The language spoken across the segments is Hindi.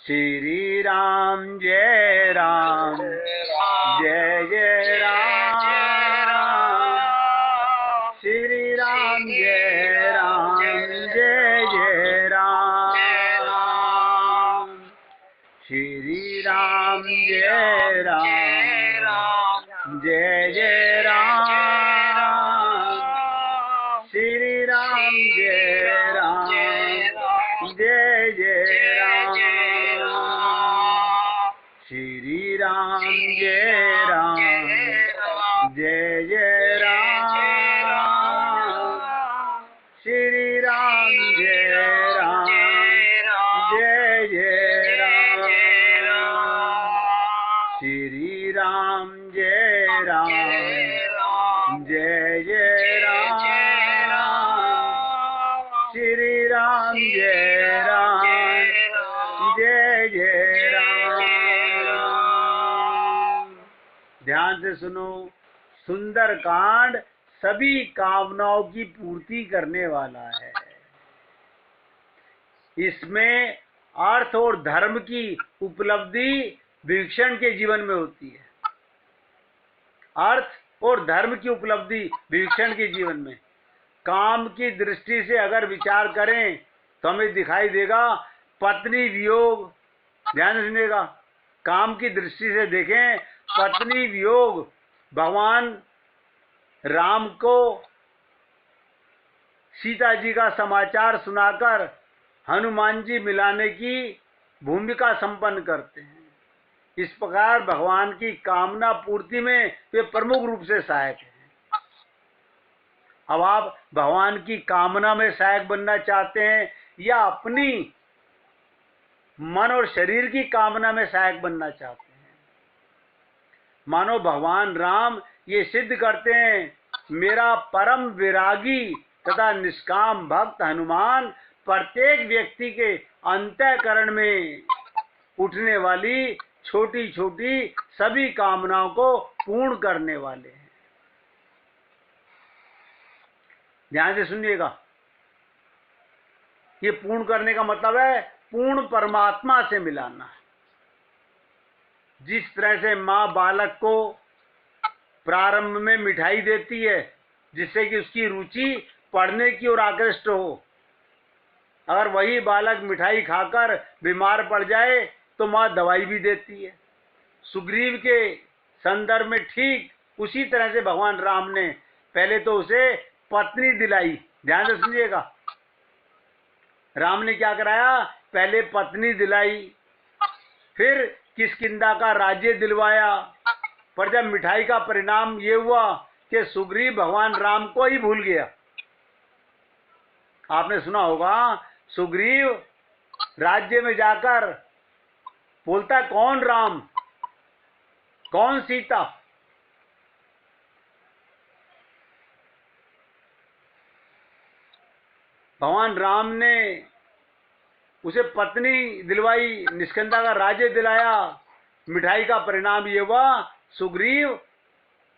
श्री राम जय राम जय जय राम, श्री राम जय राम जय जय राम, श्री राम जय राम जय जय राम, श्री राम जय राम जय जय राम, श्री राम जय राम जय जय राम, श्री राम जय राम जय जय राम, श्री राम जय राम जय जय राम, श्री राम जय राम जय जय राम। ध्यान से सुनो, सुंदर कांड सभी कामनाओं की पूर्ति करने वाला है। इसमें अर्थ और धर्म की उपलब्धि विभीषण के जीवन में होती है। अर्थ और धर्म की उपलब्धि विभीषण के जीवन में। काम की दृष्टि से अगर विचार करें तो हमें दिखाई देगा पत्नी वियोग। ध्यान से सुनिएगा, काम की दृष्टि से देखें, पत्नी वियोग भगवान राम को सीता जी का समाचार सुनाकर हनुमान जी मिलाने की भूमिका संपन्न करते हैं। इस प्रकार भगवान की कामना पूर्ति में वे प्रमुख रूप से सहायक हैं। अब आप भगवान की कामना में सहायक बनना चाहते हैं या अपनी मन और शरीर की कामना में सहायक बनना चाहते हैं? मानो भगवान राम ये सिद्ध करते हैं, मेरा परम विरागी तथा निष्काम भक्त हनुमान प्रत्येक व्यक्ति के अंतःकरण में उठने वाली छोटी छोटी सभी कामनाओं को पूर्ण करने वाले हैं। ध्यान से सुनिएगा, ये पूर्ण करने का मतलब है पूर्ण परमात्मा से मिलाना। जिस तरह से माँ बालक को प्रारंभ में मिठाई देती है जिससे कि उसकी रुचि पढ़ने की ओर आकृष्ट हो, अगर वही बालक मिठाई खाकर बीमार पड़ जाए तो माँ दवाई भी देती है। सुग्रीव के संदर्भ में ठीक उसी तरह से भगवान राम ने पहले तो उसे पत्नी दिलाई। ध्यान से सुनिएगा, राम ने क्या कराया? पहले पत्नी दिलाई, फिर किष्किंधा का राज्य दिलवाया। पर जब मिठाई का परिणाम ये हुआ कि सुग्रीव भगवान राम को ही भूल गया। आपने सुना होगा, सुग्रीव राज्य में जाकर बोलता, कौन राम कौन सीता? भगवान राम ने उसे पत्नी दिलवाई, किष्किंधा का राज्य दिलाया। मिठाई का परिणाम ये हुआ, सुग्रीव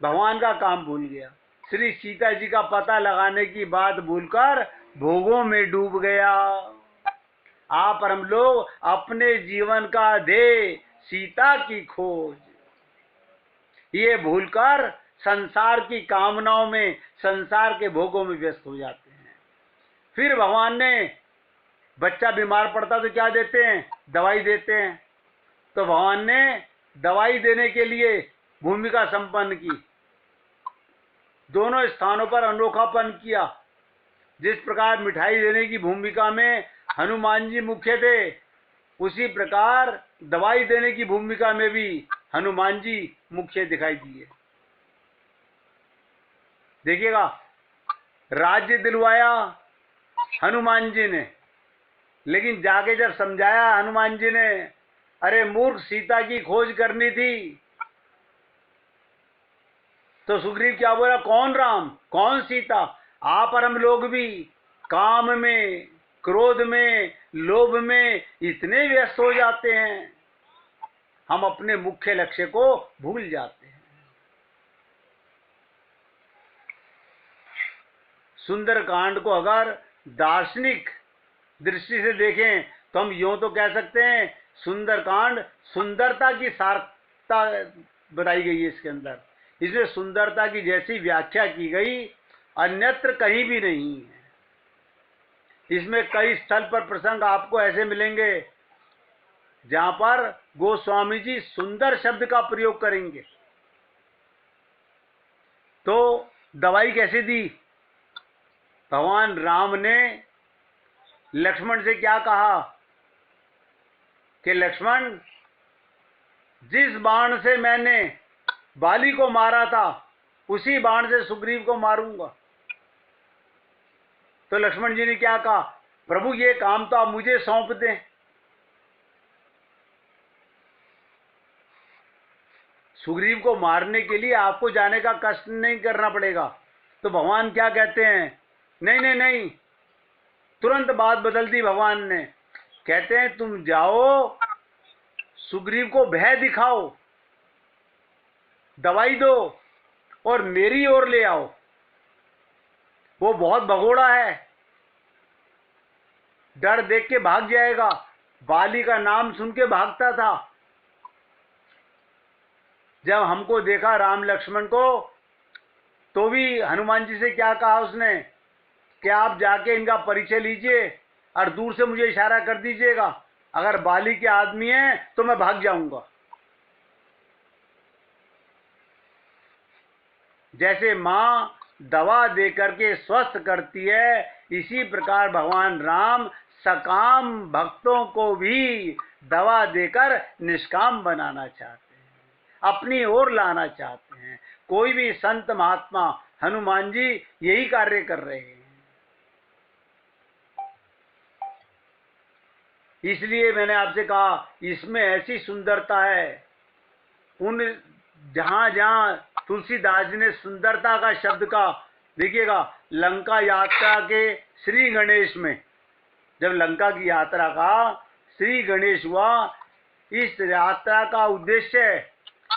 भगवान का काम भूल गया। श्री सीता जी का पता लगाने की बात भूलकर भोगों में डूब गया। आप हम लोग अपने जीवन का ध्येय सीता की खोज, ये भूलकर संसार की कामनाओं में, संसार के भोगों में व्यस्त हो जाते हैं। फिर भगवान ने, बच्चा बीमार पड़ता तो क्या देते हैं? दवाई देते हैं। तो भगवान ने दवाई देने के लिए भूमिका संपन्न की, दोनों स्थानों पर अनोखापन किया। जिस प्रकार मिठाई देने की भूमिका में हनुमान जी मुख्य थे, उसी प्रकार दवाई देने की भूमिका में भी हनुमान जी मुख्य दिखाई दिए। देखिएगा, राज्य दिलवाया हनुमान जी ने, लेकिन जाके जब समझाया हनुमान जी ने, अरे मूर्ख, सीता की खोज करनी थी। तो सुग्रीव क्या बोला? कौन राम कौन सीता? आप और हम लोग भी काम में, क्रोध में, लोभ में इतने व्यस्त हो जाते हैं, हम अपने मुख्य लक्ष्य को भूल जाते हैं। सुंदर कांड को अगर दार्शनिक दृष्टि से देखें तो हम यूं तो कह सकते हैं सुंदरकांड सुंदरता की सार्थकता बताई गई है इसके अंदर। इसमें सुंदरता की जैसी व्याख्या की गई अन्यत्र कहीं भी नहीं है। इसमें कई स्थल पर प्रसंग आपको ऐसे मिलेंगे जहां पर गोस्वामी जी सुंदर शब्द का प्रयोग करेंगे। तो दवाई कैसे दी? भगवान राम ने लक्ष्मण से क्या कहा कि लक्ष्मण, जिस बाण से मैंने बाली को मारा था उसी बाण से सुग्रीव को मारूंगा। तो लक्ष्मण जी ने क्या कहा? प्रभु ये काम तो आप मुझे सौंप दें। सुग्रीव को मारने के लिए आपको जाने का कष्ट नहीं करना पड़ेगा। तो भगवान क्या कहते हैं? नहीं नहीं नहीं, तुरंत बात बदल दी भगवान ने। कहते हैं तुम जाओ, सुग्रीव को भय दिखाओ, दवाई दो और मेरी ओर ले आओ। वो बहुत भगोड़ा है, डर देख के भाग जाएगा। बाली का नाम सुन के भागता था। जब हमको देखा राम लक्ष्मण को, तो भी हनुमान जी से क्या कहा उसने कि आप जाके इनका परिचय लीजिए और दूर से मुझे इशारा कर दीजिएगा, अगर बाली के आदमी हैं तो मैं भाग जाऊंगा। जैसे मां दवा दे करके स्वस्थ करती है, इसी प्रकार भगवान राम सकाम भक्तों को भी दवा देकर निष्काम बनाना चाहते हैं, अपनी ओर लाना चाहते हैं। कोई भी संत महात्मा, हनुमान जी यही कार्य कर रहे हैं। इसलिए मैंने आपसे कहा इसमें ऐसी सुंदरता है। उन जहां जहां तुलसीदास जी ने सुंदरता का शब्द का, देखिएगा लंका यात्रा के श्री गणेश में, जब लंका की यात्रा का श्री गणेश हुआ, इस यात्रा का उद्देश्य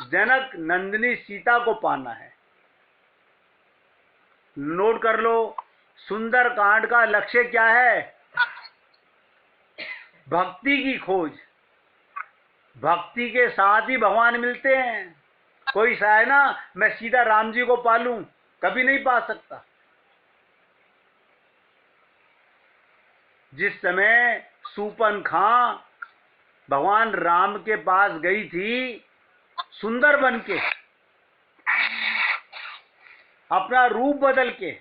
जनक नंदिनी सीता को पाना है। नोट कर लो, सुंदर कांड का लक्ष्य क्या है? भक्ति की खोज। भक्ति के साथ ही भगवान मिलते हैं। कोई सा है ना मैं सीधा राम जी को पालूं, कभी नहीं पा सकता। जिस समय सूपन खां भगवान राम के पास गई थी सुंदर बन के, अपना रूप बदल के,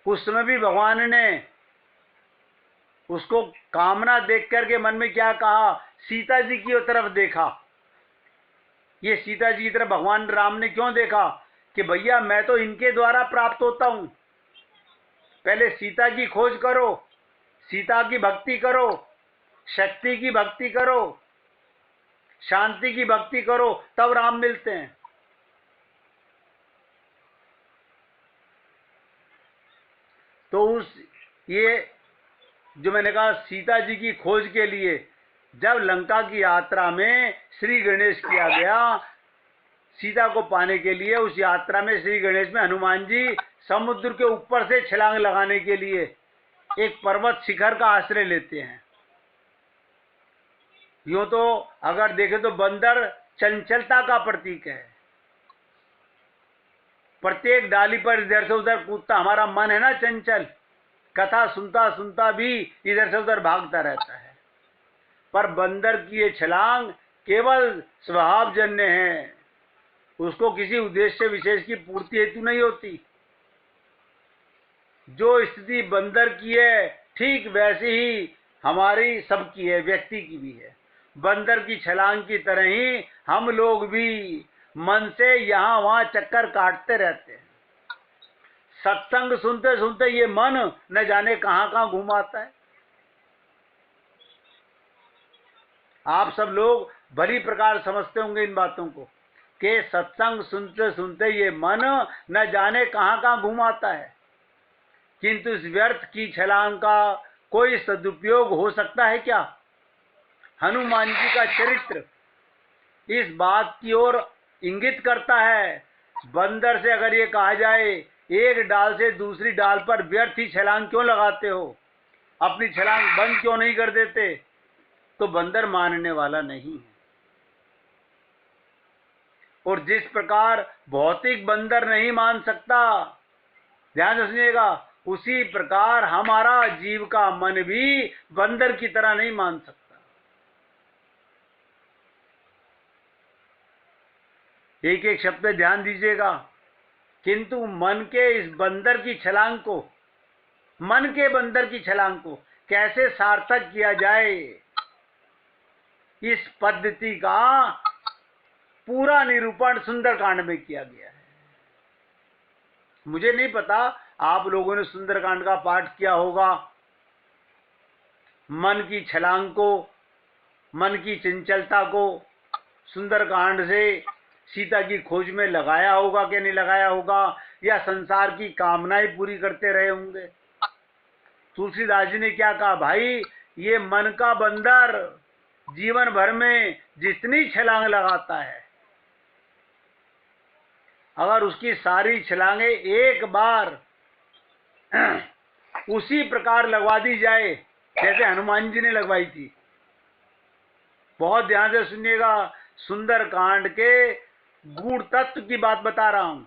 उस समय भी भगवान ने उसको कामना देख करके मन में क्या कहा? सीता जी की तरफ देखा। ये सीता जी की तरफ भगवान राम ने क्यों देखा? कि भैया मैं तो इनके द्वारा प्राप्त होता हूं, पहले सीता की खोज करो, सीता की भक्ति करो, शक्ति की भक्ति करो, शांति की भक्ति करो, तब राम मिलते हैं। तो उस ये जो मैंने कहा सीता जी की खोज के लिए जब लंका की यात्रा में श्री गणेश किया गया, सीता को पाने के लिए उस यात्रा में श्री गणेश में हनुमान जी समुद्र के ऊपर से छलांग लगाने के लिए एक पर्वत शिखर का आश्रय लेते हैं। यूं तो अगर देखें तो बंदर चंचलता का प्रतीक है। प्रत्येक डाली पर इधर से उधर कूदता, हमारा मन है ना चंचल, कथा सुनता सुनता भी इधर से उधर भागता रहता है। पर बंदर की ये छलांग केवल स्वभावजन्य है, उसको किसी उद्देश्य विशेष की पूर्ति हेतु नहीं होती। जो स्थिति बंदर की है ठीक वैसी ही हमारी सबकी है, व्यक्ति की भी है। बंदर की छलांग की तरह ही हम लोग भी मन से यहां वहां चक्कर काटते रहते हैं। सत्संग सुनते सुनते ये मन न जाने कहां कहां घुमाता है। आप सब लोग भली प्रकार समझते होंगे इन बातों को कि सत्संग सुनते सुनते ये मन न जाने कहां कहां घुमाता है, किंतु इस व्यर्थ की छलांग का कोई सदुपयोग हो सकता है क्या? हनुमान जी का चरित्र इस बात की ओर इंगित करता है। बंदर से अगर ये कहा जाए एक डाल से दूसरी डाल पर व्यर्थ ही छलांग क्यों लगाते हो, अपनी छलांग बंद क्यों नहीं कर देते? तो बंदर मानने वाला नहीं है। और जिस प्रकार भौतिक बंदर नहीं मान सकता, ध्यान से सुनिएगा, उसी प्रकार हमारा जीव का मन भी बंदर की तरह नहीं मान सकता। एक एक शब्द पे ध्यान दीजिएगा। किंतु मन के इस बंदर की छलांग को, मन के बंदर की छलांग को कैसे सार्थक किया जाए, इस पद्धति का पूरा निरूपण सुंदरकांड में किया गया है। मुझे नहीं पता आप लोगों ने सुंदरकांड का पाठ किया होगा। मन की छलांग को, मन की चंचलता को सुंदरकांड से सीता की खोज में लगाया होगा कि नहीं लगाया होगा, या संसार की कामनाएं पूरी करते रहे होंगे। तुलसीदास जी ने क्या कहा, भाई ये मन का बंदर जीवन भर में जितनी छलांग लगाता है, अगर उसकी सारी छलांगे एक बार उसी प्रकार लगवा दी जाए जैसे हनुमान जी ने लगवाई थी। बहुत ध्यान से सुनिएगा, सुंदरकांड के गूढ़ तत्व की बात बता रहा हूं।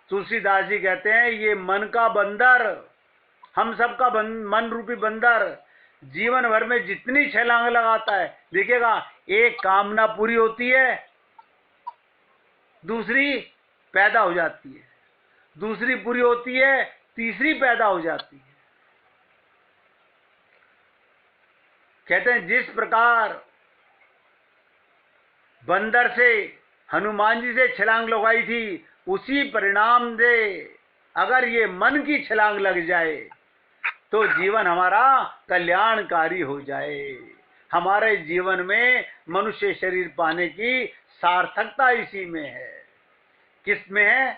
तुलसीदास जी कहते हैं ये मन का बंदर, हम सबका मन रूपी बंदर जीवन भर में जितनी छलांग लगाता है, देखिएगा एक कामना पूरी होती है, दूसरी पैदा हो जाती है, दूसरी पूरी होती है, तीसरी पैदा हो जाती है। कहते हैं जिस प्रकार बंदर से हनुमान जी से छलांग लगाई थी, उसी परिणाम से अगर ये मन की छलांग लग जाए तो जीवन हमारा कल्याणकारी हो जाए। हमारे जीवन में मनुष्य शरीर पाने की सार्थकता इसी में है। किस में है?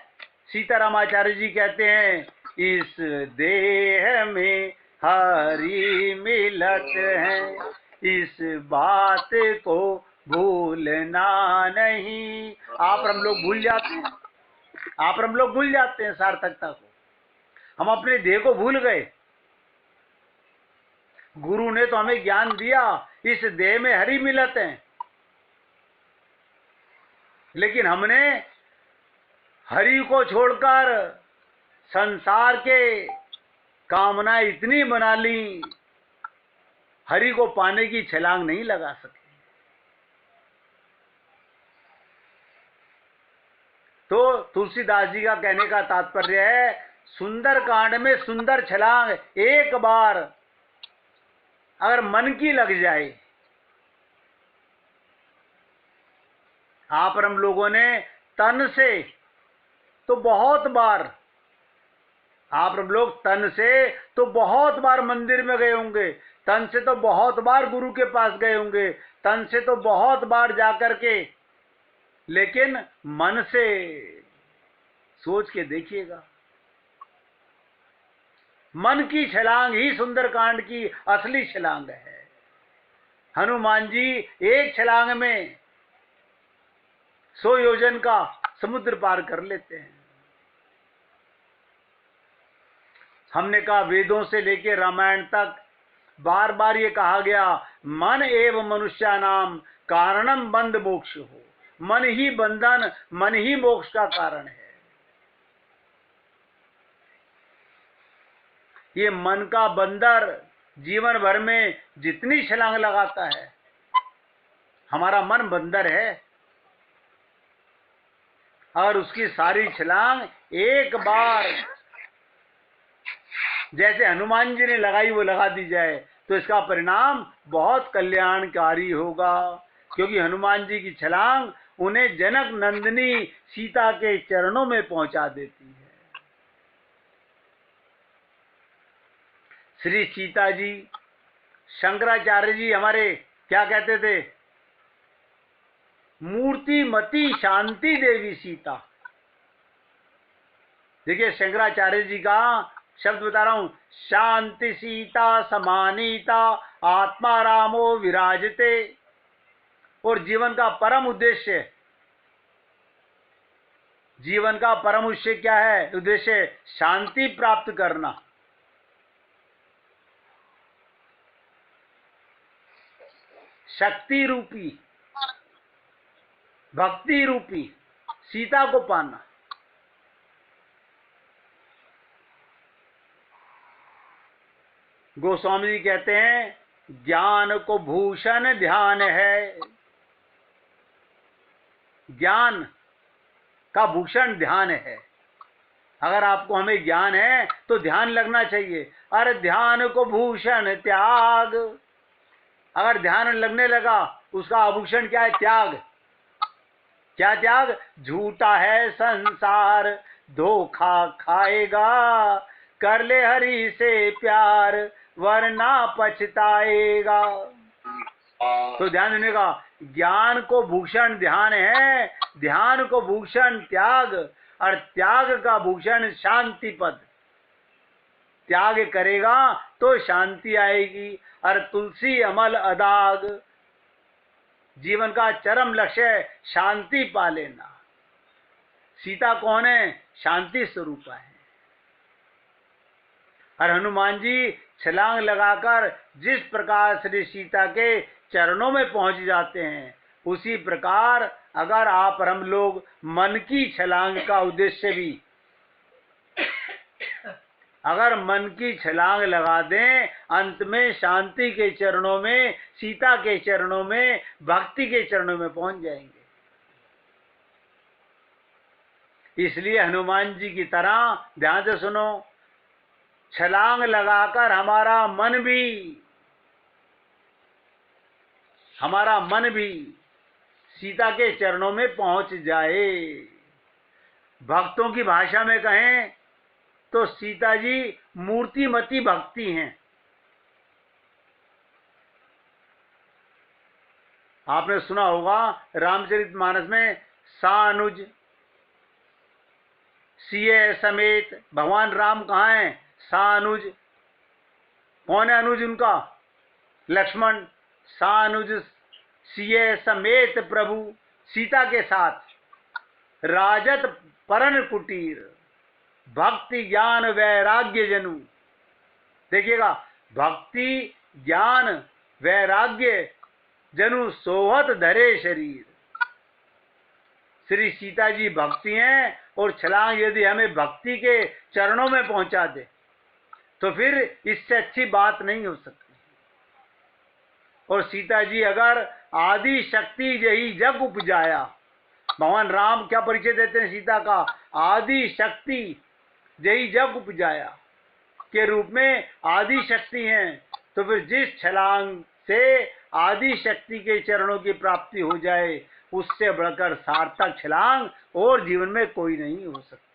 सीतारामाचार्य जी कहते हैं, इस देह में हरि मिलत है, इस बात को भूलना नहीं। आप हम लोग भूल जाते हैं, आप हम लोग भूल जाते हैं सार्थकता को। हम अपने देह को भूल गए। गुरु ने तो हमें ज्ञान दिया, इस देह में हरि मिलत है, लेकिन हमने हरि को छोड़कर संसार के कामना इतनी बना ली, हरि को पाने की छलांग नहीं लगा सके। तो तुलसीदास जी का कहने का तात्पर्य है, सुंदरकांड में सुंदर छलांग एक बार अगर मन की लग जाए। आप हम लोगों ने तन से तो बहुत बार, आप हम लोग तन से तो बहुत बार मंदिर में गए होंगे, तन से तो बहुत बार गुरु के पास गए होंगे, तन से तो बहुत बार जाकर के, लेकिन मन से सोच के देखिएगा, मन की छलांग ही सुंदरकांड की असली छलांग है। हनुमान जी एक छलांग में 100 योजन का समुद्र पार कर लेते हैं। हमने कहा वेदों से लेकर रामायण तक बार बार ये कहा गया, मन एव मनुष्यानाम कारणम बंध मोक्ष हो। मन ही बंधन, मन ही मोक्ष का कारण है। ये मन का बंदर जीवन भर में जितनी छलांग लगाता है, हमारा मन बंदर है, और उसकी सारी छलांग एक बार जैसे हनुमान जी ने लगाई वो लगा दी जाए, तो इसका परिणाम बहुत कल्याणकारी होगा। क्योंकि हनुमान जी की छलांग उन्हें जनक नंदिनी सीता के चरणों में पहुंचा देती है। श्री सीता जी, शंकराचार्य जी हमारे क्या कहते थे, मूर्तिमती शांति देवी सीता। देखिए शंकराचार्य जी का शब्द बता रहा हूं, शांति सीता समानीता आत्मा रामो विराजते। और जीवन का परम उद्देश्य, जीवन का परम उद्देश्य क्या है? उद्देश्य शांति प्राप्त करना। शक्ति रूपी, भक्ति रूपी सीता को पाना। गोस्वामी जी कहते हैं ज्ञान को भूषण ध्यान है। ज्ञान का भूषण ध्यान है। अगर आपको हमें ज्ञान है तो ध्यान लगना चाहिए। अरे ध्यान को भूषण त्याग, अगर ध्यान लगने लगा उसका आभूषण क्या है? त्याग। क्या त्याग? झूठा है संसार, धोखा खाएगा, कर ले हरि से प्यार वरना पछताएगा। तो ध्यान देने का, ज्ञान को भूषण ध्यान है, ध्यान को भूषण त्याग, और त्याग का भूषण शांति पद। त्याग करेगा तो शांति आएगी। और तुलसी अमल अदाग, जीवन का चरम लक्ष्य शांति पा लेना। सीता कौन है? शांति स्वरूपा है। और हनुमान जी छलांग लगाकर जिस प्रकार श्री सीता के चरणों में पहुंच जाते हैं, उसी प्रकार अगर आप और हम लोग मन की छलांग का उद्देश्य भी, अगर मन की छलांग लगा दें, अंत में शांति के चरणों में, सीता के चरणों में, भक्ति के चरणों में पहुंच जाएंगे। इसलिए हनुमान जी की तरह ध्यान से सुनो, छलांग लगाकर हमारा मन भी सीता के चरणों में पहुंच जाए। भक्तों की भाषा में कहें तो सीता जी मूर्तिमती भक्ति हैं। आपने सुना होगा रामचरितमानस में सानुज सीए समेत, भगवान राम कहाँ हैं? सानुज। कौन है अनुज उनका? लक्ष्मण। सानुज सीए समेत प्रभु, सीता के साथ राजत परन कुटीर, भक्ति ज्ञान वैराग्य जनु। देखिएगा, भक्ति ज्ञान वैराग्य जनु सोहत धरे शरीर। श्री सीता जी भक्ति हैं, और छलांग यदि हमें भक्ति के चरणों में पहुंचा दे तो फिर इससे अच्छी बात नहीं हो सकती। और सीता जी अगर आदि शक्ति जही जग उपजाया, भगवान राम क्या परिचय देते हैं सीता का? आदि शक्ति जही जग उपजाया के रूप में आदि शक्ति हैं। तो फिर जिस छलांग से आदि शक्ति के चरणों की प्राप्ति हो जाए, उससे बढ़कर सार्थक छलांग और जीवन में कोई नहीं हो सकती।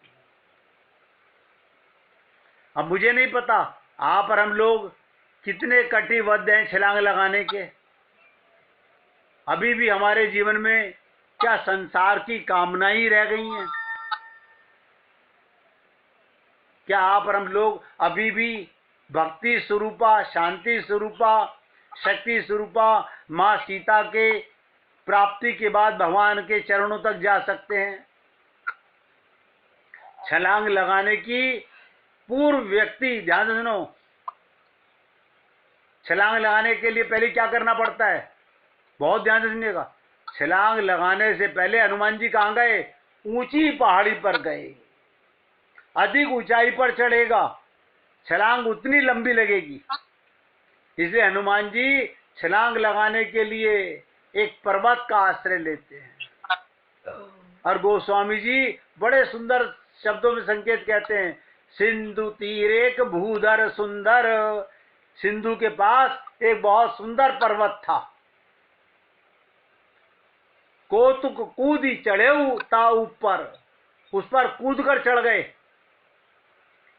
अब मुझे नहीं पता आप और हम लोग कितने कटिबद्ध हैं छलांग लगाने के। अभी भी हमारे जीवन में क्या संसार की कामना ही रह गई हैं? क्या आप और हम लोग अभी भी भक्ति स्वरूपा, शांति स्वरूपा, शक्ति स्वरूपा माँ सीता के प्राप्ति के बाद भगवान के चरणों तक जा सकते हैं? छलांग लगाने की पूर्व व्यक्ति, ध्यान से सुनो, छलांग लगाने के लिए पहले क्या करना पड़ता है? बहुत ध्यान से सुनिएगा। छलांग लगाने से पहले हनुमान जी कहाँ गए? ऊंची पहाड़ी पर गए। अधिक ऊंचाई पर चढ़ेगा, छलांग उतनी लंबी लगेगी। इसलिए हनुमान जी छलांग लगाने के लिए एक पर्वत का आश्रय लेते हैं। और गोस्वामी जी बड़े सुंदर शब्दों में संकेत कहते हैं, सिंधु तीरेक भूधर सुंदर। सिंधु के पास एक बहुत सुंदर पर्वत था। कौतुक कूदी चढ़े ता ऊपर, उस पर कूद कर चढ़ गए।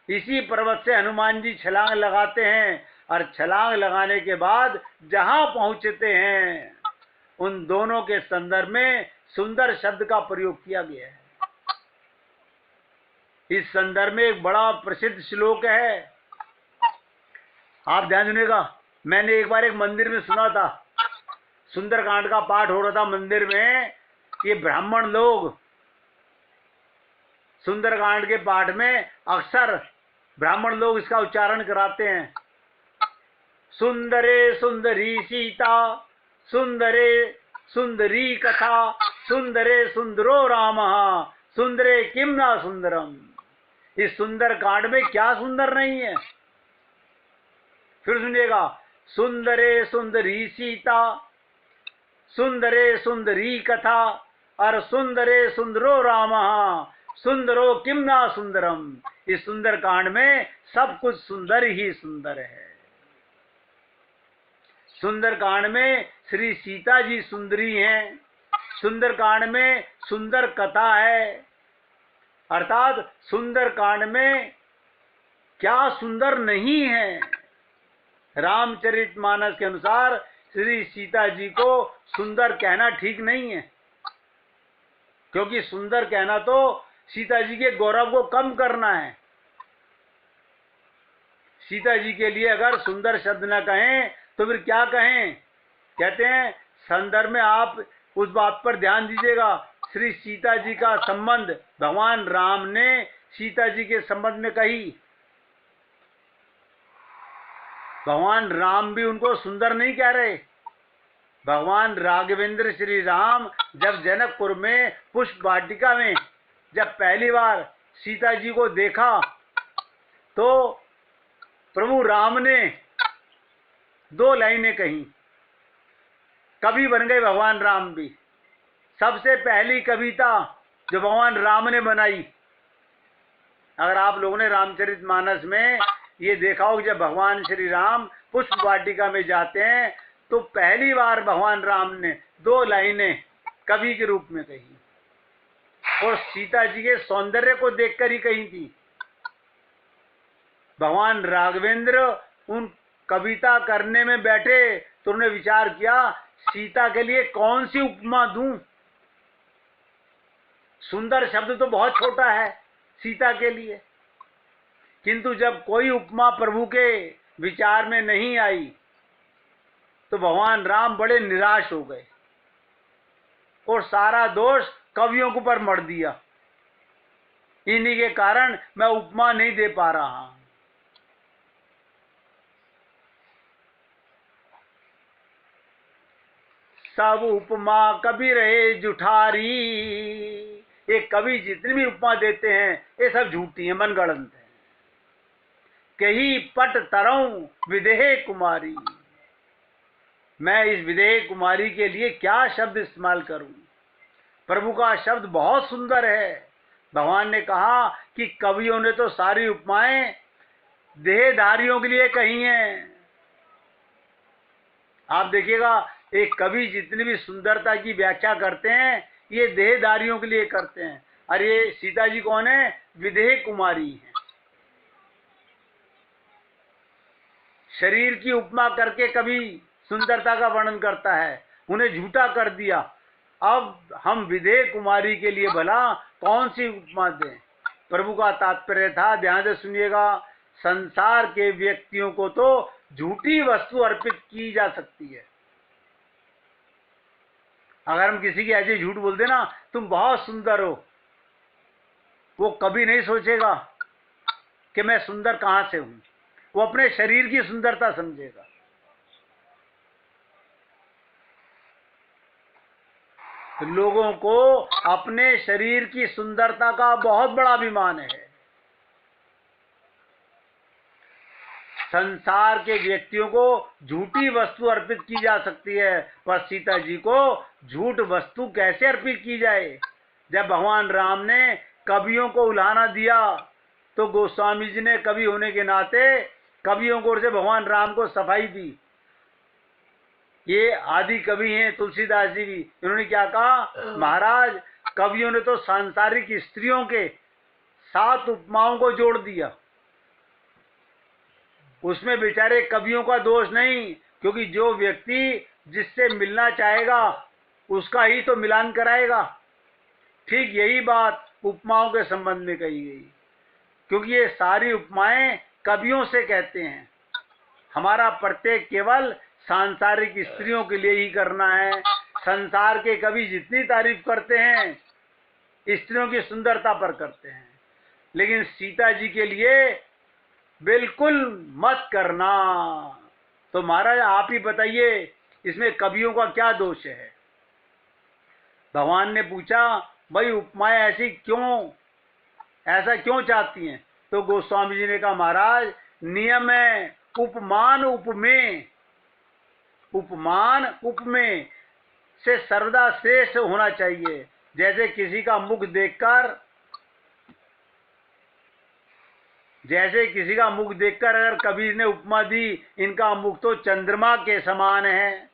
इसी पर्वत से हनुमान जी छलांग लगाते हैं, और छलांग लगाने के बाद जहां पहुंचते हैं, उन दोनों के संदर्भ में सुंदर शब्द का प्रयोग किया गया है। इस संदर्भ में एक बड़ा प्रसिद्ध श्लोक है, आप ध्यान सुनिएगा। मैंने एक बार एक मंदिर में सुना था, सुंदरकांड का पाठ हो रहा था मंदिर में। ये ब्राह्मण लोग सुंदरकांड के पाठ में अक्सर ब्राह्मण लोग इसका उच्चारण कराते हैं, सुंदरे सुंदरी सीता सुंदरे सुंदरी कथा, सुंदरे सुंदरो रामः, सुंदरे किम ना सुंदरम। इस सुंदर कांड में क्या सुंदर नहीं है? फिर सुनिएगा, सुंदरे सुंदरी सीता, सुंदरे सुंदरी कथा, और सुंदरे सुंदरो रामः, सुंदरो किम ना सुंदरम। इस सुंदर कांड में सब कुछ सुंदर ही सुंदर है। सुंदर कांड में श्री सीता जी सुंदरी हैं, सुंदर कांड में सुंदर कथा है, अर्थात सुंदर कांड में क्या सुंदर नहीं है। रामचरितमानस के अनुसार श्री सीता जी को सुंदर कहना ठीक नहीं है, क्योंकि सुंदर कहना तो सीता जी के गौरव को कम करना है। सीता जी के लिए अगर सुंदर शब्द न कहें तो फिर क्या कहें? कहते हैं संदर्भ में आप उस बात पर ध्यान दीजिएगा, श्री सीता जी का संबंध भगवान राम ने सीता जी के संबंध में कही। भगवान राम भी उनको सुंदर नहीं कह रहे। भगवान राघवेंद्र श्री राम जब जनकपुर में पुष्प वाटिका में जब पहली बार सीता जी को देखा तो प्रभु राम ने 2 लाइनें कही। कवि बन गए भगवान राम भी। सबसे पहली कविता जो भगवान राम ने बनाई, अगर आप लोगों ने रामचरितमानस में ये देखा हो कि जब भगवान श्री राम पुष्प वाटिका में जाते हैं तो पहली बार भगवान राम ने 2 लाइनें कवि के रूप में कही, और सीता जी के सौंदर्य को देखकर ही कही थी। भगवान राघवेंद्र उन कविता करने में बैठे तो उन्होंने विचार किया सीता के लिए कौन सी उपमा दूं। सुंदर शब्द तो बहुत छोटा है सीता के लिए, किंतु जब कोई उपमा प्रभु के विचार में नहीं आई तो भगवान राम बड़े निराश हो गए और सारा दोष कवियों के ऊपर मढ़ दिया। इन्हीं के कारण मैं उपमा नहीं दे पा रहा हूं। सब उपमा कवि रहे जुठारी। ये कवि जितनी भी उपमा देते हैं ये सब झूठी है, मनगढ़ंत है। कही पट तरऊं विदेह कुमारी। मैं इस विदेह कुमारी के लिए क्या शब्द इस्तेमाल करूं? प्रभु का शब्द बहुत सुंदर है। भगवान ने कहा कि कवियों ने तो सारी उपमाएं देहधारियों के लिए कही हैं। आप देखिएगा एक कवि जितनी भी सुंदरता की व्याख्या करते हैं ये देहधारियों के लिए करते हैं। और ये सीता जी कौन है? विदेह कुमारी है। शरीर की उपमा करके कभी सुंदरता का वर्णन करता है, उन्हें झूठा कर दिया। अब हम विदेह कुमारी के लिए भला कौन सी उपमा दें? प्रभु का तात्पर्य था, ध्यान से सुनिएगा, संसार के व्यक्तियों को तो झूठी वस्तु अर्पित की जा सकती है। अगर हम किसी के ऐसे झूठ बोल देना तुम बहुत सुंदर हो, वो कभी नहीं सोचेगा कि मैं सुंदर कहां से हूं, वो अपने शरीर की सुंदरता समझेगा। लोगों को अपने शरीर की सुंदरता का बहुत बड़ा अभिमान है। संसार के व्यक्तियों को झूठी वस्तु अर्पित की जा सकती है, पर सीता जी को झूठ वस्तु कैसे अर्पित की जाए? जब भगवान राम ने कवियों को उलाहना दिया तो गोस्वामी जी ने कवि होने के नाते कवियों को ओर से भगवान राम को सफाई दी। ये आदि कवि हैं तुलसीदास जी भी। इन्होंने क्या कहा? महाराज कवियों ने तो सांसारिक स्त्रियों के 7 उपमाओं को जोड़ दिया। उसमें बेचारे कवियों का दोष नहीं, क्योंकि जो व्यक्ति जिससे मिलना चाहेगा उसका ही तो मिलान कराएगा। ठीक यही बात उपमाओं के संबंध में कही गई, क्योंकि ये सारी उपमाएं कवियों से कहते हैं। हमारा प्रत्येक केवल सांसारिक स्त्रियों के लिए ही करना है। संसार के कवि जितनी तारीफ करते हैं स्त्रियों की सुंदरता पर करते हैं, लेकिन सीता जी के लिए बिल्कुल मत करना। तो महाराज आप ही बताइए, इसमें कवियों का क्या दोष है? भगवान ने पूछा, भाई उपमाएं ऐसा क्यों चाहती हैं? तो गोस्वामी जी ने कहा, महाराज नियम है उपमान उपमेय से सर्वदा श्रेष्ठ होना चाहिए। जैसे किसी का मुख देखकर अगर कबीर ने उपमा दी, इनका मुख तो चंद्रमा के समान है,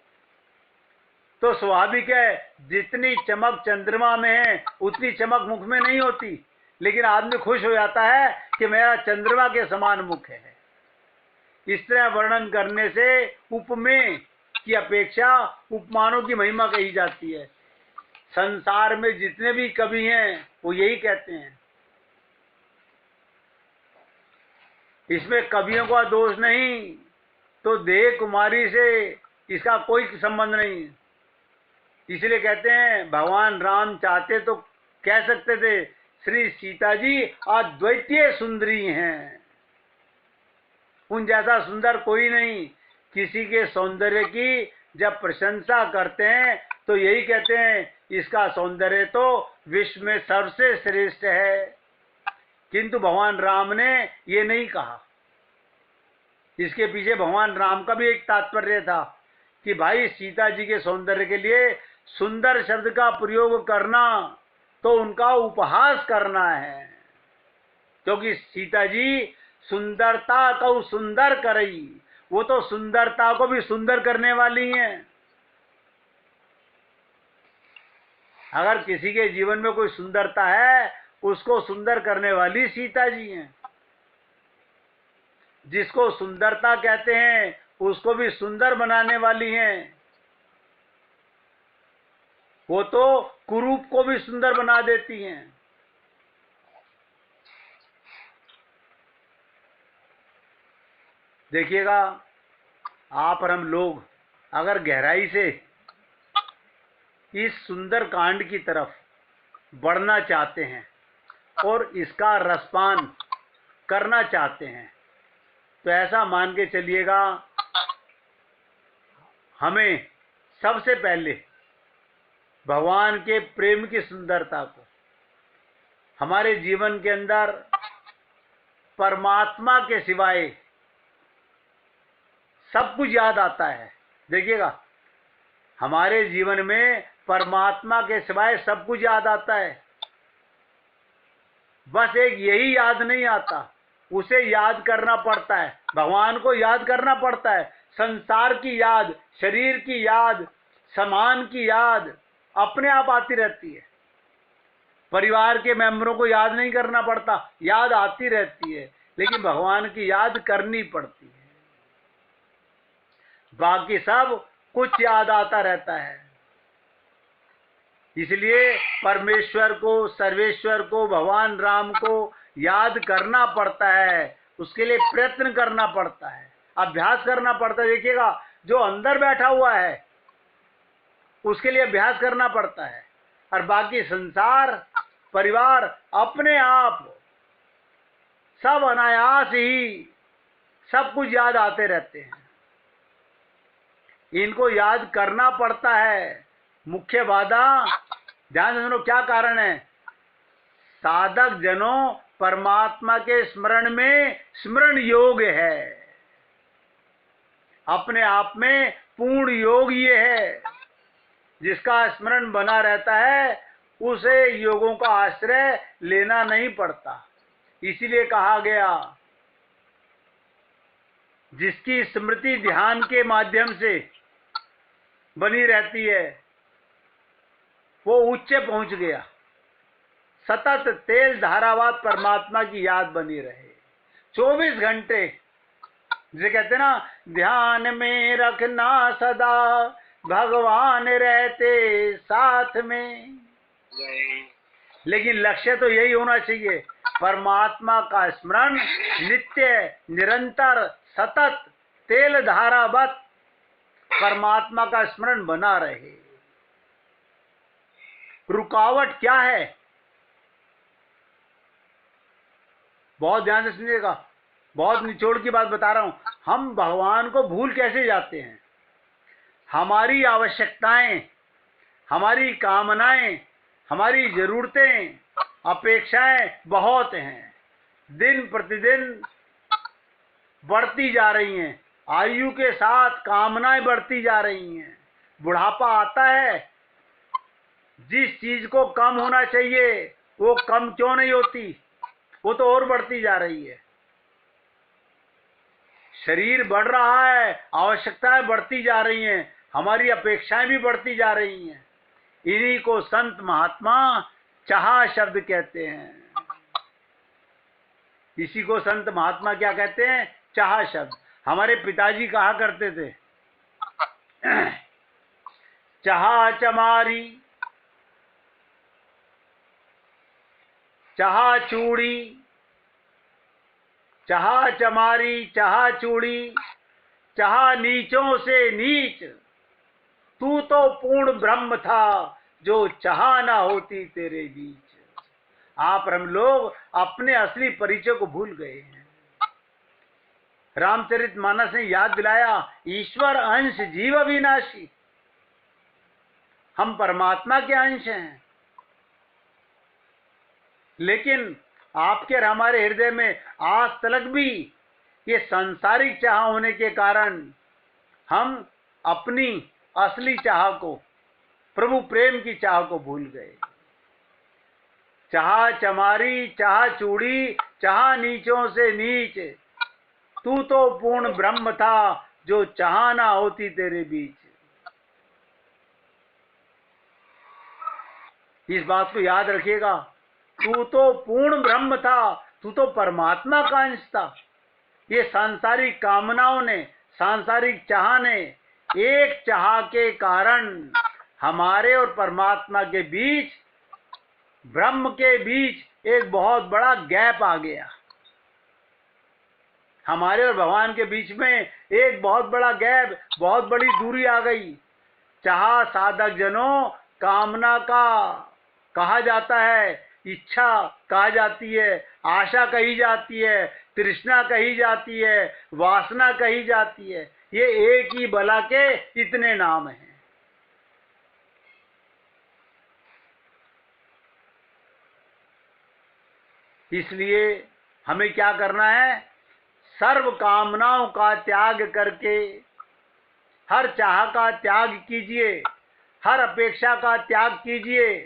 तो स्वाभाविक है जितनी चमक चंद्रमा में है उतनी चमक मुख में नहीं होती, लेकिन आदमी खुश हो जाता है कि मेरा चंद्रमा के समान मुख है। इस तरह वर्णन करने से उपमेय की अपेक्षा उपमानों की महिमा कही जाती है। संसार में जितने भी कवि हैं वो यही कहते हैं। इसमें कवियों का दोष नहीं, तो देह कुमारी से इसका कोई संबंध नहीं। इसलिए कहते हैं भगवान राम चाहते तो कह सकते थे श्री सीता जी अद्वितीय सुंदरी हैं, उन जैसा सुंदर कोई नहीं। किसी के सौंदर्य की जब प्रशंसा करते हैं तो यही कहते हैं इसका सौंदर्य तो विश्व में सबसे श्रेष्ठ है, किंतु भगवान राम ने ये नहीं कहा। इसके पीछे भगवान राम का भी एक तात्पर्य था कि भाई सीता जी के सौंदर्य के लिए सुंदर शब्द का प्रयोग करना तो उनका उपहास करना है, क्योंकि सीता जी सुंदरता को सुंदर करई, वो तो सुंदरता को भी सुंदर करने वाली हैं। अगर किसी के जीवन में कोई सुंदरता है, उसको सुंदर करने वाली सीता जी हैं। जिसको सुंदरता कहते हैं उसको भी सुंदर बनाने वाली हैं। वो तो कुरूप को भी सुंदर बना देती हैं। देखिएगा, आप और हम लोग अगर गहराई से इस सुंदर कांड की तरफ बढ़ना चाहते हैं और इसका रसपान करना चाहते हैं, तो ऐसा मान के चलिएगा हमें सबसे पहले भगवान के प्रेम की सुंदरता को, हमारे जीवन के अंदर परमात्मा के सिवाय सब कुछ याद आता है। देखिएगा, हमारे जीवन में परमात्मा के सिवाय सब कुछ याद आता है, बस एक यही याद नहीं आता, उसे याद करना पड़ता है, भगवान को याद करना पड़ता है। संसार की याद, शरीर की याद, सामान की याद अपने आप आती रहती है। परिवार के मेंबरों को याद नहीं करना पड़ता, याद आती रहती है, लेकिन भगवान की याद करनी पड़ती है। बाकी सब कुछ याद आता रहता है। इसलिए परमेश्वर को, सर्वेश्वर को, भगवान राम को याद करना पड़ता है, उसके लिए प्रयत्न करना पड़ता है, अभ्यास करना पड़ता है। देखिएगा, जो अंदर बैठा हुआ है उसके लिए अभ्यास करना पड़ता है, और बाकी संसार, परिवार अपने आप सब अनायास ही सब कुछ याद आते रहते हैं। इनको याद करना पड़ता है। मुख्य बाधा, ध्यान से सुनो, क्या कारण है? साधक जनों परमात्मा के स्मरण में स्मरण योग है, अपने आप में पूर्ण योग ये है। जिसका स्मरण बना रहता है उसे योगों का आश्रय लेना नहीं पड़ता। इसीलिए कहा गया, जिसकी स्मृति ध्यान के माध्यम से बनी रहती है वो उच्च पहुंच गया। सतत तेल धारावात परमात्मा की याद बनी रहे 24 घंटे, जिसे कहते ना, ध्यान में रखना सदा भगवान रहते साथ में। लेकिन लक्ष्य तो यही होना चाहिए, परमात्मा का स्मरण नित्य, निरंतर, सतत तेल धारावत परमात्मा का स्मरण बना रहे। रुकावट क्या है? बहुत ध्यान से सुनिएगा, बहुत निचोड़ की बात बता रहा हूं। हम भगवान को भूल कैसे जाते हैं? हमारी आवश्यकताएं, हमारी कामनाएं, हमारी जरूरतें, अपेक्षाएं बहुत हैं, दिन प्रतिदिन बढ़ती जा रही हैं। आयु के साथ कामनाएं बढ़ती जा रही हैं। बुढ़ापा आता है, जिस चीज को कम होना चाहिए वो कम क्यों नहीं होती, वो तो और बढ़ती जा रही है। शरीर बढ़ रहा है, आवश्यकताएं बढ़ती जा रही हैं, हमारी अपेक्षाएं भी बढ़ती जा रही हैं। इन्हीं को संत महात्मा चाह शब्द कहते हैं। इसी को संत महात्मा क्या कहते हैं? चाह शब्द। हमारे पिताजी कहा करते थे, चाह चमारी, चाह चूड़ी, चाह चमारी, चाह चूड़ी, चाह नीचों से नीच, तू तो पूर्ण ब्रह्म था जो चाह ना होती तेरे बीच। आप हम लोग अपने असली परिचय को भूल गए हैं। रामचरितमानस ने याद दिलाया, ईश्वर अंश जीव अविनाशी, हम परमात्मा के अंश हैं। लेकिन आपके और हमारे हृदय में आज तक भी ये सांसारिक चाह होने के कारण हम अपनी असली चाह को, प्रभु प्रेम की चाह को भूल गए। चाह चमारी, चाह चूड़ी, चाह नीचों से नीच, तू तो पूर्ण ब्रह्म था जो चाह ना होती तेरे बीच। इस बात को याद रखिएगा, तू तो पूर्ण ब्रह्म था, तू तो परमात्मा का अंश था। ये सांसारिक कामनाओं ने, सांसारिक चाह ने, एक चाह के कारण हमारे और परमात्मा के बीच, ब्रह्म के बीच एक बहुत बड़ा गैप आ गया। हमारे और भगवान के बीच में एक बहुत बड़ा गैप, बहुत बड़ी दूरी आ गई। चाह साधक जनों कामना का कहा जाता है, इच्छा कहा जाती है, आशा कही जाती है, तृष्णा कही जाती है, वासना कही जाती है। ये एक ही बला के इतने नाम हैं। इसलिए हमें क्या करना है? सर्व कामनाओं का त्याग करके, हर चाह का त्याग कीजिए, हर अपेक्षा का त्याग कीजिए।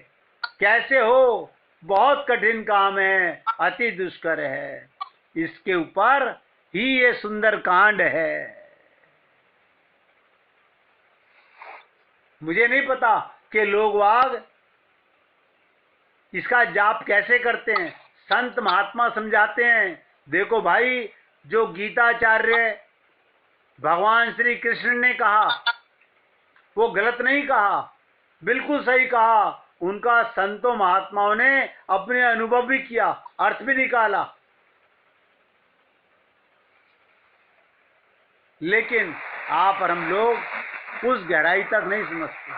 कैसे हो? बहुत कठिन काम है, अति दुष्कर है। इसके ऊपर ही ये सुंदर कांड है। मुझे नहीं पता कि लोग वाग इसका जाप कैसे करते हैं। संत महात्मा समझाते हैं, देखो भाई, जो गीताचार्य भगवान श्री कृष्ण ने कहा वो गलत नहीं कहा, बिल्कुल सही कहा। उनका संतों महात्माओं ने अपने अनुभव भी किया, अर्थ भी निकाला। लेकिन आप और हम लोग उस गहराई तक नहीं समझते।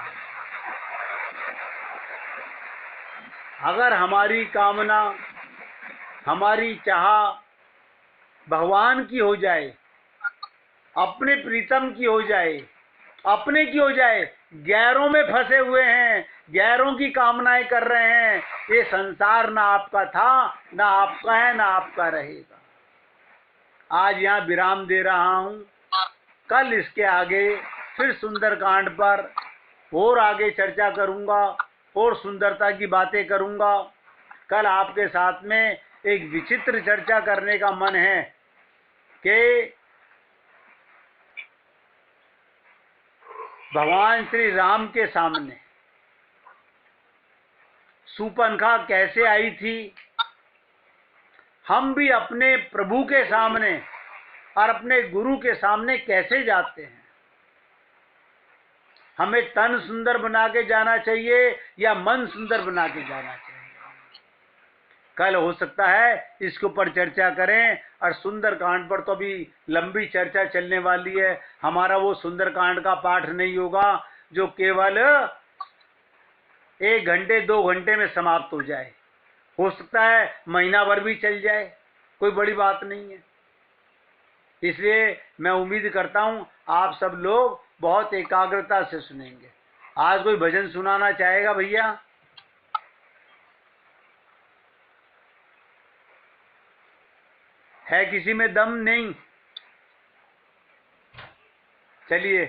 अगर हमारी कामना, हमारी चाह भगवान की हो जाए, अपने प्रीतम की हो जाए, अपने की हो जाए, गैरों में फंसे हुए हैं, गैरों की कामनाएं कर रहे हैं, ये संसार ना आपका था, ना आपका है, ना आपका रहेगा। आज यहाँ विराम दे रहा हूँ। कल इसके आगे फिर सुंदरकांड पर और आगे चर्चा करूंगा और सुंदरता की बातें करूंगा। कल आपके साथ में एक विचित्र चर्चा करने का मन है कि भगवान श्री राम के सामने सूपनखा कैसे आई थी। हम भी अपने प्रभु के सामने और अपने गुरु के सामने कैसे जाते हैं। हमें तन सुंदर बना के जाना चाहिए या मन सुंदर बना के जाना चाहिए। कल हो सकता है इसके ऊपर चर्चा करें। और सुंदरकांड पर तो अभी लंबी चर्चा चलने वाली है। हमारा वो सुंदरकांड का पाठ नहीं होगा जो केवल 1 घंटे 2 घंटे में समाप्त हो जाए। हो सकता है महीना भर भी चल जाए, कोई बड़ी बात नहीं है। इसलिए मैं उम्मीद करता हूँ आप सब लोग बहुत एकाग्रता से सुनेंगे। आज कोई भजन सुनाना चाहेगा भैया? है किसी में दम? नहीं। चलिए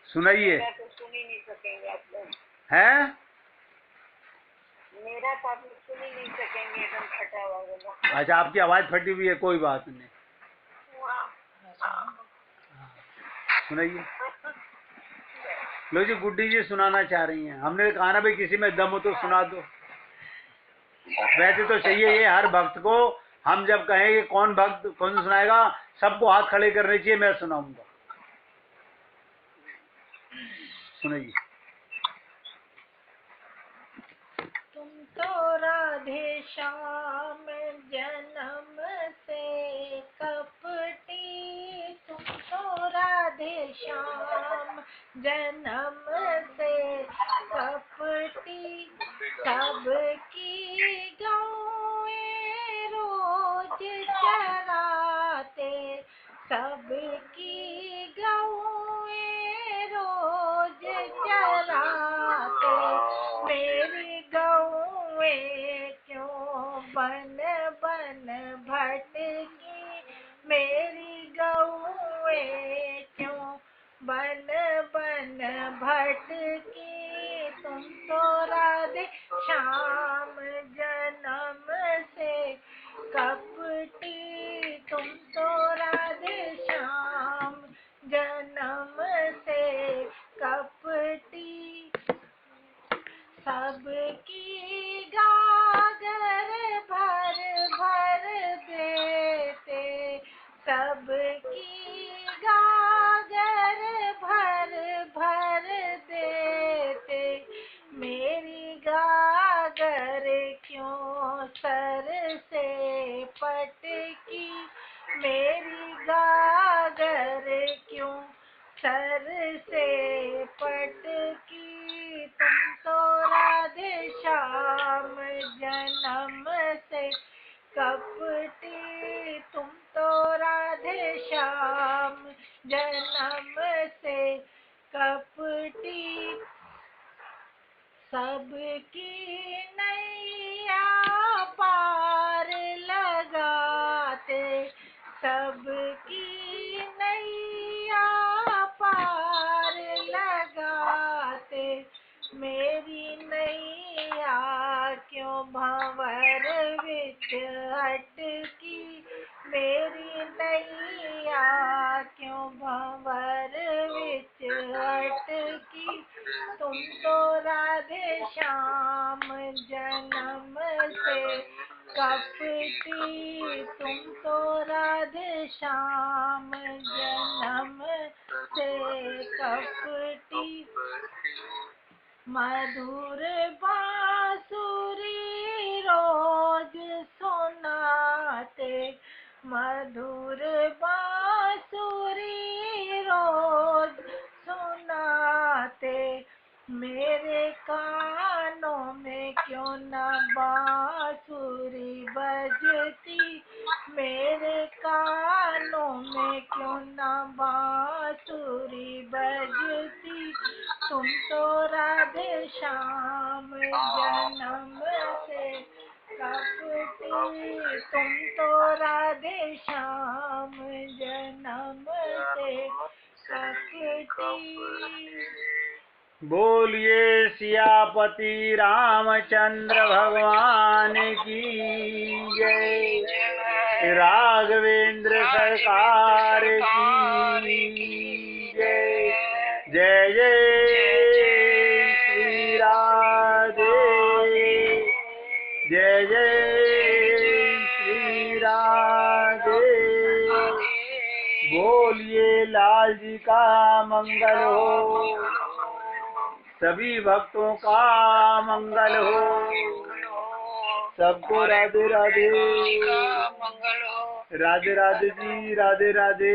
सुनाइए। सुन ही नहीं सकेंगे आप लोग। हैं? मेरा तो आप लोग सुन ही नहीं सकेंगे, एकदम फटा हुआ। अच्छा, आपकी आवाज फटी हुई है, कोई बात नहीं, सुनाइए। लो जी, गुड्डी जी सुनाना चाह रही हैं। हमने कहा ना भाई किसी में दम हो तो सुना दो। वैसे तो चाहिए ये हर भक्त को। हम जब कहेंगे कौन भक्त कौन सुनाएगा, सबको हाथ खड़े करने चाहिए, मैं सुनाऊंगा। सुनाइए। तुम तो राधे श्याम जन्म से कपटी, तुम तो राधे श्याम जन्म से कपटी, सबकी गौएं रोज चराते, सबकी गौएं रोज चराते, मेरी गौएं क्यों बन बन भटकी, मेरी गौएं क्यों बन बन भटकी, तुम तो राधे श्याम जन्म से कपटी, तुम तो राधे श्याम जन्म से कपटी, सबकी गागर भर भर देते, सबकी गागर भर भर देते, मेरी गागर क्यों सर से पटकी, मेरी गागर क्यों सर से पटकी, तुम तो राधे श्याम जन्म से कपटी, तुम तो राधे श्याम जन्म से कपटी, सबकी नैया पार लगाते, सबकी नैया पार लगाते, मेरी नैया क्यों भंवर विच अटकी, मेरी नैया क्यों भंवर विच अटकी, तुम तो राधे श्याम जन्म से कपटी, तुम तो राधे श्याम जन्म से कपटी, मधुर बांसुरी रोज सुनाते, मधुर बांसुरी रोज सुनाते, मेरे कानों में क्यों न बांसुरी बजती, मेरे कानों में क्यों न बांसुरी बजती, तुम तो राधे श्याम जन्म से कपटी, तुम तो राधे श्याम जन्म से कपटी। बोलिए सियापति रामचंद्र भगवान की जय, राघवेंद्र सरकार की जय। जय जय श्री राधे, जय जय श्री राधे। बोलिए लाल जी का मंगल हो, सभी भक्तों का मंगल हो, सबको राधे राधे, राधे राधे जी, राधे राधे।